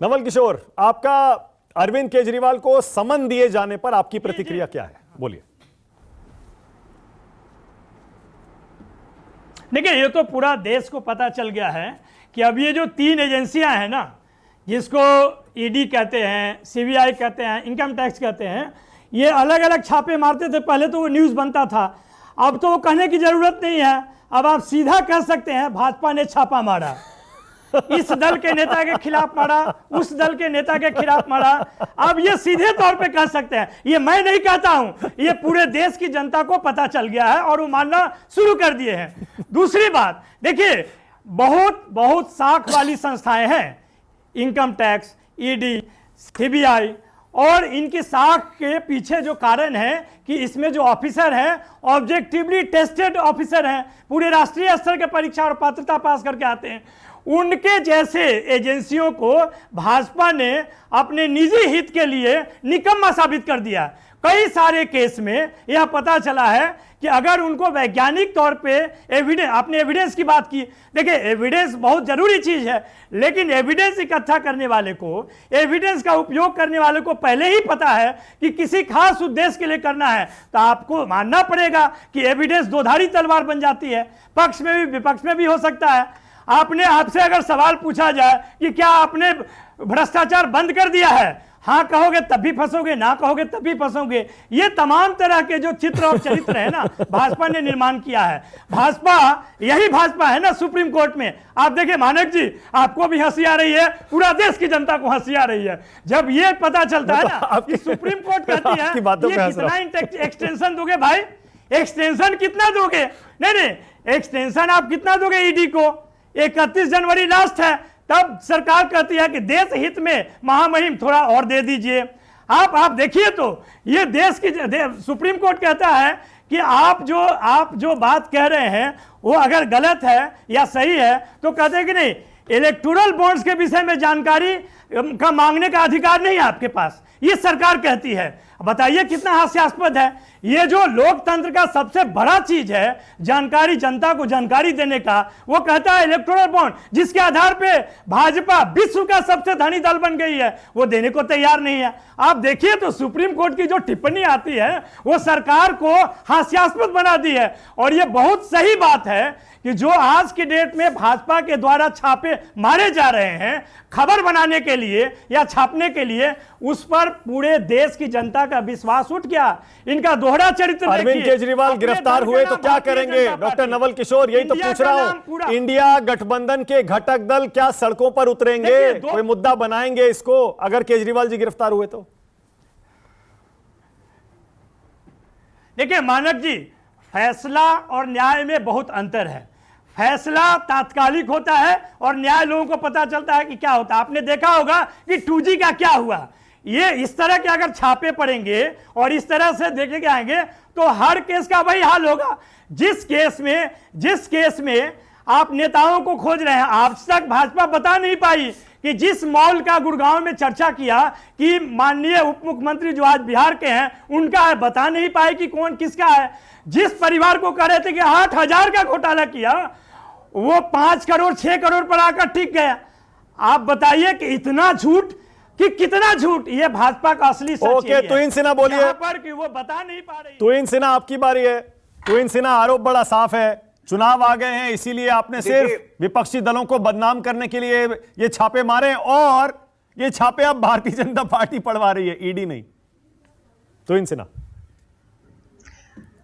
नवल किशोर, आपका अरविंद केजरीवाल को समन दिए जाने पर आपकी प्रतिक्रिया क्या है, बोलिए। देखिए, ये तो पूरा देश को पता चल गया है कि अब ये जो 3 एजेंसियां हैं ना, जिसको ईडी कहते हैं, सीबीआई कहते हैं, इनकम टैक्स कहते हैं, ये अलग अलग छापे मारते थे। पहले तो वो न्यूज़ बनता था, अब तो वो कहने की जरूरत नहीं है। अब आप सीधा कह सकते हैं भाजपा ने छापा मारा, इस दल के नेता के खिलाफ मारा, उस दल के नेता के खिलाफ मारा। अब ये सीधे तौर पे कह सकते हैं, ये मैं नहीं कहता हूं, ये पूरे देश की जनता को पता चल गया है और वो मानना शुरू कर दिए हैं। दूसरी बात, देखिए, बहुत बहुत साख वाली संस्थाएं हैं, इनकम टैक्स, ईडी, सीबीआई, और इनकी साख के पीछे जो कारण है कि इसमें जो ऑफिसर हैं ऑब्जेक्टिवली टेस्टेड ऑफिसर हैं, पूरे राष्ट्रीय स्तर के परीक्षा और पात्रता पास करके आते हैं। उनके जैसे एजेंसियों को भाजपा ने अपने निजी हित के लिए निकम्मा साबित कर दिया। कई सारे केस में यह पता चला है कि अगर उनको वैज्ञानिक तौर पे एविडेंस, आपने एविडेंस की बात की, देखिए एविडेंस बहुत जरूरी चीज है, लेकिन एविडेंस इकट्ठा करने वाले को, एविडेंस का उपयोग करने वाले को पहले ही पता है कि किसी खास उद्देश्य के लिए करना है, तो आपको मानना पड़ेगा कि एविडेंस दोधारी तलवार बन जाती है, पक्ष में भी विपक्ष में भी हो सकता है। आपसे अगर सवाल पूछा जाए कि क्या आपने भ्रष्टाचार बंद कर दिया है, हाँ कहोगे तब भी फंसोगे, ना कहोगे तब भी फंसोगे। ये तमाम तरह के जो चित्र और चरित्र है ना, भाजपा ने निर्माण किया है। भाजपा, यही भाजपा है ना सुप्रीम कोर्ट में। आप देखिए मानक जी, आपको भी हंसी आ रही है, पूरा देश की जनता को हंसी आ रही है जब ये पता चलता है ना कि सुप्रीम कोर्ट कहती है ये कितना एक्सटेंशन दोगे भाई, एक्सटेंशन कितना दोगे? नहीं, एक्सटेंशन आप कितना दोगे ईडी को? 31 जनवरी लास्ट है, तब सरकार कहती है कि देश हित में महामहिम थोड़ा और दे दीजिए। आप देखिए, तो ये देश की सुप्रीम कोर्ट कहता है कि आप जो बात कह रहे हैं वो अगर गलत है या सही है, तो कहते हैं कि नहीं, इलेक्टोरल बॉन्ड्स के विषय में जानकारी का मांगने का अधिकार नहीं है आपके पास, ये सरकार कहती है। बताइए कितना हास्यास्पद है। ये जो लोकतंत्र का सबसे बड़ा चीज है, जानकारी, जनता को जानकारी देने का, वो कहता है इलेक्टोरल बॉन्ड, जिसके आधार पे भाजपा विश्व का सबसे धनी दल बन गई है, वो देने को तैयार नहीं है। आप देखिए तो सुप्रीम कोर्ट की जो टिप्पणी आती है वो सरकार को हास्यास्पद बना दी है। और ये बहुत सही बात है कि जो आज की डेट में भाजपा के द्वारा छापे मारे जा रहे हैं खबर बनाने के लिए या छापने के लिए, उस पर पूरे देश की जनता का विश्वास उठ गया। इनका दोहरा चरित्र। अरविंद केजरीवाल गिरफ्तार हुए तो क्या करेंगे डॉक्टर नवल किशोर? यही तो पूछ रहा हूं। इंडिया गठबंधन के घटक दल क्या सड़कों पर उतरेंगे, कोई मुद्दा बनाएंगे इसको, अगर केजरीवाल जी गिरफ्तार हुए तो? देखिए मानक जी, फैसला और न्याय में बहुत अंतर है। फैसला तात्कालिक होता है और न्याय लोगों को पता चलता है कि क्या होता है। आपने देखा होगा कि 2G का क्या हुआ। ये इस तरह के अगर छापे पड़ेंगे और इस तरह से देखे आएंगे तो हर केस का वही हाल होगा। जिस केस में आप नेताओं को खोज रहे हैं, आज तक भाजपा बता नहीं पाई कि जिस मॉल का गुड़गांव में चर्चा किया कि माननीय उप मुख्यमंत्री जो आज बिहार के हैं उनका है, बता नहीं पाए कि कौन किसका है। जिस परिवार को कह रहे थे कि 8,000 का घोटाला किया, वो 5 करोड़ 6 करोड़ पर आकर टिक गया। आप बताइए कि इतना झूठ, कि कितना झूठ। ये भाजपा का असली सच ओके, तुहिन सिन्हा बोलिए। पर कि वो बता नहीं पा रही। तुहिन सिन्हा आपकी बारी है। तुहिन सिन्हा, आरोप बड़ा साफ है, चुनाव आ गए हैं, इसीलिए आपने सिर्फ विपक्षी दलों को बदनाम करने के लिए ये छापे मारे, और ये छापे अब भारतीय जनता पार्टी पड़वा रही है, ईडी नहीं। तुहिन सिन्हा,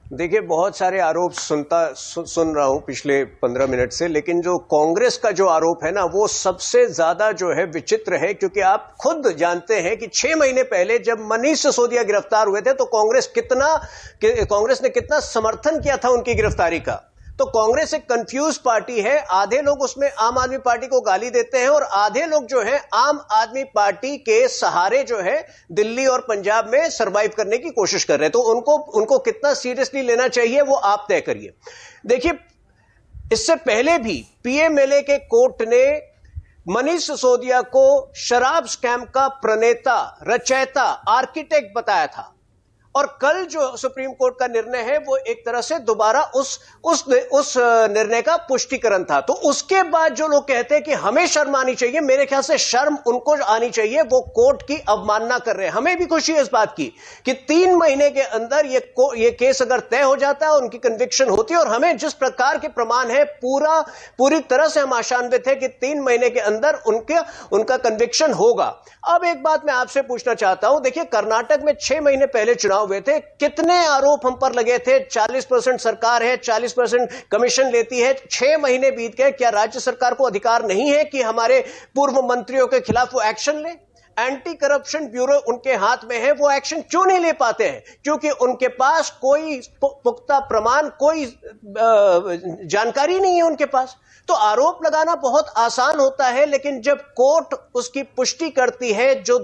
देखिए, बहुत सारे आरोप सुन रहा हूं पिछले 15 मिनट से, लेकिन जो कांग्रेस का जो आरोप है ना, वो सबसे ज्यादा जो है विचित्र है। क्योंकि आप खुद जानते हैं कि 6 महीने पहले जब मनीष सिसोदिया गिरफ्तार हुए थे तो कांग्रेस ने कितना समर्थन किया था उनकी गिरफ्तारी का। तो कांग्रेस एक कंफ्यूज पार्टी है। आधे लोग उसमें आम आदमी पार्टी को गाली देते हैं और आधे लोग जो है आम आदमी पार्टी के सहारे जो है दिल्ली और पंजाब में सरवाइव करने की कोशिश कर रहे हैं। तो उनको कितना सीरियसली लेना चाहिए वो आप तय करिए। देखिए, इससे पहले भी पीएमएलए के कोर्ट ने मनीष सिसोदिया को शराब स्कैम का प्रणेता, रचयिता, आर्किटेक्ट बताया था। और कल जो सुप्रीम कोर्ट का निर्णय है वो एक तरह से दोबारा उस निर्णय का पुष्टिकरण था। तो उसके बाद जो लोग कहते हैं कि हमें शर्म आनी चाहिए, मेरे ख्याल से शर्म उनको आनी चाहिए, वो कोर्ट की अवमानना कर रहे हैं। हमें भी खुशी है इस बात की कि 3 महीने के अंदर ये केस अगर तय हो जाता है, उनकी कन्विक्शन होती है, और हमें जिस प्रकार के प्रमाण है पूरी तरह से हम आशान्वित है कि 3 महीने के अंदर उनका कन्विक्शन होगा। अब एक बात मैं आपसे पूछना चाहता हूं, देखिए कर्नाटक में 6 महीने पहले चुनाव हुए थे, कितने आरोप हम पर लगे थे, 40% सरकार है, 40% कमीशन लेती है, 6 महीने बीत गए, क्या राज्य सरकार को अधिकार नहीं है कि हमारे पूर्व मंत्रियों के खिलाफ वो एक्शन ले? एंटी करप्शन ब्यूरो उनके हाथ में है, वो एक्शन क्यों नहीं ले पाते हैं? क्योंकि उनके पास कोई पुख्ता प्रमाण, कोई जानकारी नहीं है उनके पास। तो आरोप लगाना बहुत आसान होता है, लेकिन जब कोर्ट उसकी पुष्टि करती है, जो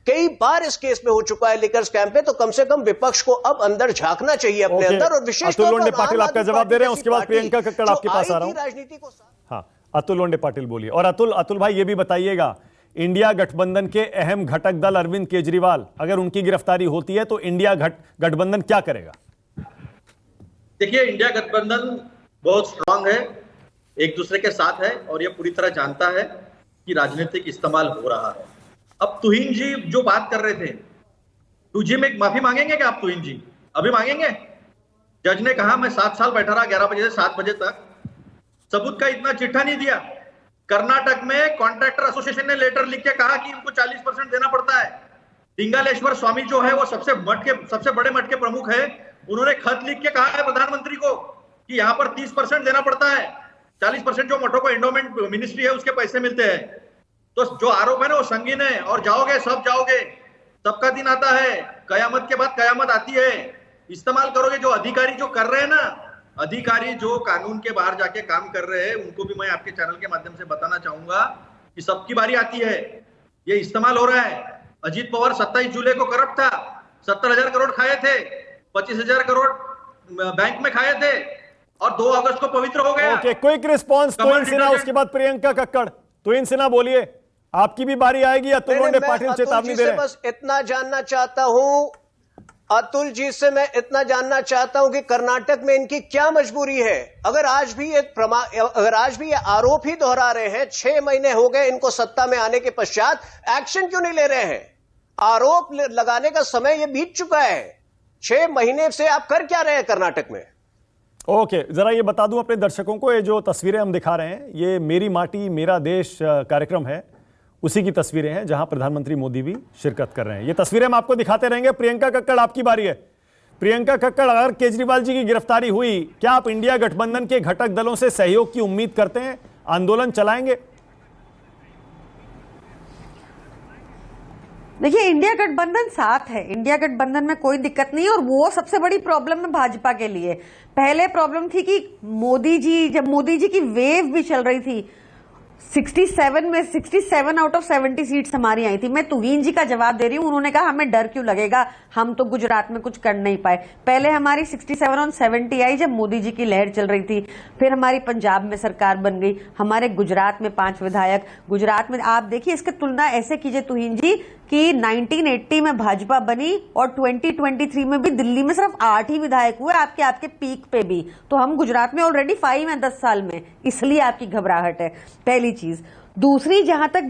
कई बार इस केस में हो चुका है लिकर स्कैम पे, तो कम से कम विपक्ष को अब अंदर झांकना चाहिए अपने अंदर। और विशेष अतुल लोंढे पाटिल आपका जवाब दे रहे हैं, उसके बाद प्रियंका कक्कड़ आपके पास आ रहा हूं। राजनीति को हाँ, अतुल लोंढे पाटिल बोलिए। और अतुल भाई ये भी बताइएगा, इंडिया गठबंधन के अहम घटक दल अरविंद केजरीवाल, अगर उनकी गिरफ्तारी होती है तो इंडिया गठबंधन क्या करेगा? देखिए, इंडिया गठबंधन बहुत स्ट्रांग है, एक दूसरे के साथ है, और ये पूरी तरह जानता है कि राजनीतिक इस्तेमाल हो रहा है। अब तुहिन जी जो बात कर रहे थे, तुझे में माफी मांगेंगे क्या आप? तुहिन जी अभी मांगेंगे? जज ने कहा मैं 7 साल बैठा रहा, 11 बजे से 7 बजे तक, सबूत का इतना चिट्ठा नहीं दिया। कर्नाटक में कॉन्ट्रैक्टर एसोसिएशन ने लेटर लिख के कहा कि इनको 40% देना पड़ता है। पिंगालेश्वर स्वामी जो है वो सबसे बड़े मठ के प्रमुख है, उन्होंने खत लिख के कहा है प्रधानमंत्री को कि यहाँ पर 30% देना पड़ता है, 40% जो मठों को एंडोमेंट मिनिस्ट्री है उसके पैसे मिलते हैं। तो जो आरोप है ना वो संगीन है, और जाओगे सब जाओगे, सबका दिन आता है, कयामत के बाद कयामत आती है। इस्तेमाल करोगे जो अधिकारी जो कर रहे हैं ना, अधिकारी जो कानून के बाहर जाके काम कर रहे हैं, उनको भी मैं आपके चैनल के माध्यम से बताना चाहूंगा कि सबकी बारी आती है, ये इस्तेमाल हो रहा है। अजीत पवार 27 जुलाई को करप्ट था, 70,000 करोड़ खाए थे, 25,000 करोड़ बैंक में खाए थे, और 2 अगस्त को पवित्र हो गया। ओके, क्विक रिस्पॉन्स तुहिन सिन्हा, उसके बाद प्रियंका कक्कड़। तुहिन सिन्हा बोलिए, आपकी भी बारी आएगी। अतुल लोंढे पाटिल चेतावनी दे रहे हैं। बस इतना जानना चाहता हूं, अतुल जी से मैं इतना जानना चाहता हूं कि कर्नाटक में इनकी क्या मजबूरी है? अगर आज भी ये आरोप ही दोहरा रहे हैं, 6 महीने हो गए इनको सत्ता में आने के पश्चात, एक्शन क्यों नहीं ले रहे हैं? आरोप लगाने का समय ये बीत चुका है, 6 महीने से आप कर क्या रहे हैं कर्नाटक में? ओके, जरा ये बता दूं अपने दर्शकों को, ये जो तस्वीरें हम दिखा रहे हैं, ये मेरी माटी मेरा देश कार्यक्रम है, उसी की तस्वीरें हैं जहां प्रधानमंत्री मोदी भी शिरकत कर रहे हैं। ये तस्वीरें हम आपको दिखाते रहेंगे। प्रियंका कक्कड़ आपकी बारी है। प्रियंका कक्कड़, अगर केजरीवाल जी की गिरफ्तारी हुई, क्या आप इंडिया गठबंधन के घटक दलों से सहयोग की उम्मीद करते हैं? आंदोलन चलाएंगे? देखिए, इंडिया गठबंधन साथ है, इंडिया गठबंधन में कोई दिक्कत नहीं है, और वो सबसे बड़ी प्रॉब्लम है भाजपा के लिए। पहले प्रॉब्लम थी कि जब मोदी जी की वेव भी चल रही थी, 67 आउट ऑफ 70 सीट्स हमारी आई थी। मैं तुहिन जी का जवाब दे रही हूं, उन्होंने कहा हमें डर क्यों लगेगा, हम तो गुजरात में कुछ कर नहीं पाए। पहले हमारी 67 और 70 आई जब मोदी जी की लहर चल रही थी, फिर हमारी पंजाब में सरकार बन गई, हमारे गुजरात में 5 विधायक। गुजरात में आप देखिए, इसकी तुलना ऐसे कीजिए तुहिन जी कि 1980 में भाजपा बनी और 2023 में भी दिल्ली में सिर्फ 8 ही विधायक हुए आपके पीक पे भी। तो हम गुजरात में ऑलरेडी 5 हैं 10 साल में, इसलिए आपकी घबराहट है, पहली चीज। दूसरी, जहां तक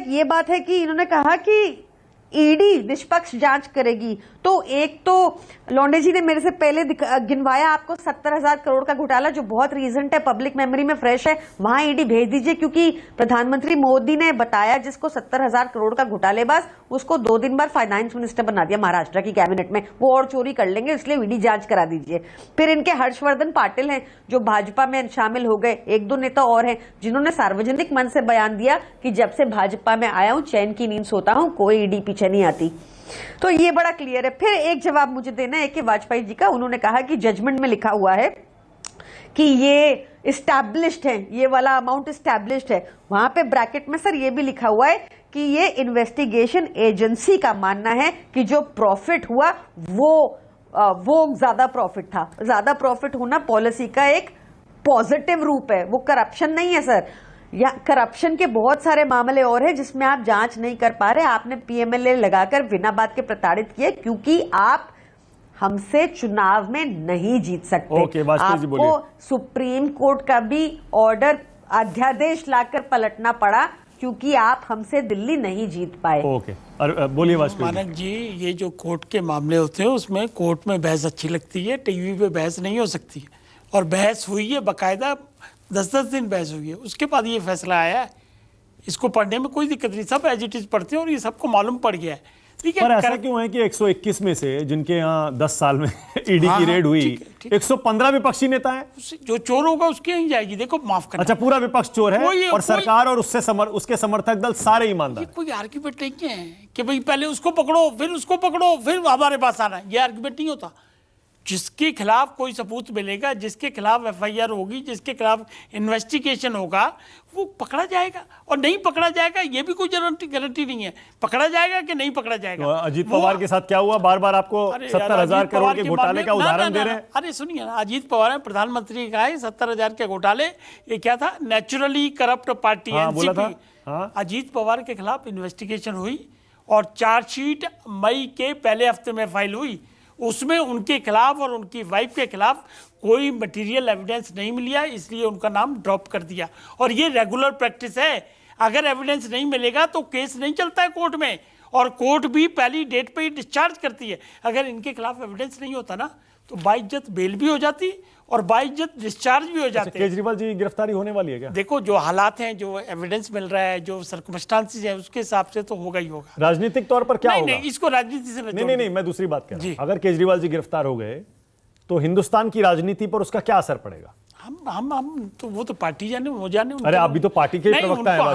ये बात है कि इन्होंने कहा कि ईडी निष्पक्ष जांच करेगी, तो एक तो लोंढे जी ने मेरे से पहले गिनवाया आपको 70,000 करोड़ का घोटाला, जो बहुत रीसेंट है, पब्लिक मेमोरी में फ्रेश है, वहां ईडी भेज दीजिए, क्योंकि प्रधानमंत्री मोदी ने बताया जिसको 70,000 करोड़ का घोटालेबाज, उसको 2 दिन बाद फाइनेंस मिनिस्टर बना दिया महाराष्ट्र की कैबिनेट में, वो और चोरी कर लेंगे, इसलिए ईडी जांच करा दीजिए। फिर इनके हर्षवर्धन पाटिल हैं जो भाजपा में शामिल हो गए, 1-2 नेता और हैं जिन्होंने सार्वजनिक मन से बयान दिया कि जब से भाजपा में आया हूं चैन की नींद सोता हूं, कोई ईडी पीछे नहीं आती। तो ये बड़ा क्लियर है। फिर एक जवाब मुझे देना है कि वाजपेयी जी का, उन्होंने कहा कि जजमेंट में लिखा हुआ है कि ये इस्टेब्लिश्ड है, ये वाला अमाउंट इस्टेब्लिश्ड है। वहां पे ब्रैकेट में सर ये भी लिखा हुआ है कि ये इन्वेस्टिगेशन एजेंसी का मानना है कि जो प्रॉफिट हुआ वो ज्यादा प्रॉफिट था। ज्यादा प्रॉफिट होना पॉलिसी का एक पॉजिटिव रूप है, वो करप्शन नहीं है सर। या करप्शन के बहुत सारे मामले और हैं जिसमें आप जांच नहीं कर पा रहे। आपने पीएमएलए लगाकर बिना बात के प्रताड़ित किए क्योंकि आप हमसे चुनाव में नहीं जीत सकते। ओके, वाजपेयी जी बोलिए। आपको सुप्रीम कोर्ट का भी ऑर्डर अध्यादेश लाकर पलटना पड़ा क्योंकि आप हमसे दिल्ली नहीं जीत पाए। ओके, और बोलिए वाजपेयी जी। मानक जी, ये जो कोर्ट के मामले होते हैं उसमें कोर्ट में बहस अच्छी लगती है, टीवी पे बहस नहीं हो सकती है। और बहस हुई है, बाकायदा 10-10 दिन बहस हुई है, उसके बाद ये फैसला आया है। इसको पढ़ने में कोई दिक्कत नहीं, सब एज इट इज पढ़ते हैं और ये सबको मालूम पड़ गया है। ठीक है, पर ऐसा क्यों है कि 121 में से जिनके यहाँ 10 साल में ईडी की रेड हुई, ठीक 115 विपक्षी नेता है? जो चोर होगा उसके यहीं जाएगी। देखो, माफ करना। अच्छा, पूरा विपक्ष चोर है और सरकार और उसके समर्थक दल सारे ईमानदार। कोई आर्ग्यूमेंट नहीं है कि भाई पहले उसको पकड़ो फिर उसको पकड़ो फिर हमारे पास आना है, ये आर्ग्यूमेंट नहीं होता। जिसके खिलाफ कोई सबूत मिलेगा, जिसके खिलाफ एफआईआर होगी, जिसके खिलाफ इन्वेस्टिगेशन होगा, वो पकड़ा जाएगा। और नहीं पकड़ा जाएगा ये भी कोई गारंटी नहीं है, पकड़ा जाएगा कि नहीं पकड़ा जाएगा। तो अजीत पवार के साथ क्या हुआ? बार बार आपको 70,000 करोड़ के घोटाले का उदाहरण दे रहे हैं। अरे सुनिए ना, अजीत पवार प्रधानमंत्री का है 70,000 के घोटाले, ये क्या था? Naturally corrupt party NCP. Ajit Pawar के खिलाफ इन्वेस्टिगेशन हुई और चार्जशीट मई के पहले हफ्ते में फाइल हुई। उसमें उनके खिलाफ और उनकी वाइफ के खिलाफ कोई मटेरियल एविडेंस नहीं मिला, इसलिए उनका नाम ड्रॉप कर दिया। और ये रेगुलर प्रैक्टिस है, अगर एविडेंस नहीं मिलेगा तो केस नहीं चलता है कोर्ट में, और कोर्ट भी पहली डेट पे ही डिस्चार्ज करती है। अगर इनके खिलाफ एविडेंस नहीं होता ना तो बाइज्जत बेल भी हो जाती और बाइज्जत डिस्चार्ज भी हो जाते। केजरीवाल जी की गिरफ्तारी होने वाली है क्या? देखो, जो हालात हैं, जो एविडेंस मिल रहा है, जो सर्कमस्टांसेस है, उसके हिसाब से तो होगा ही होगा। राजनीतिक तौर पर क्या होगा? नहीं, इसको राजनीति से नहीं, मैं दूसरी बात कर रहा हूं। अगर केजरीवाल जी गिरफ्तार हो गए तो हिंदुस्तान की राजनीति पर उसका क्या असर पड़ेगा? हम तो वो तो पार्टी जाने, वो जाने। अरे आप भी तो पार्टी के प्रवक्ता हैं।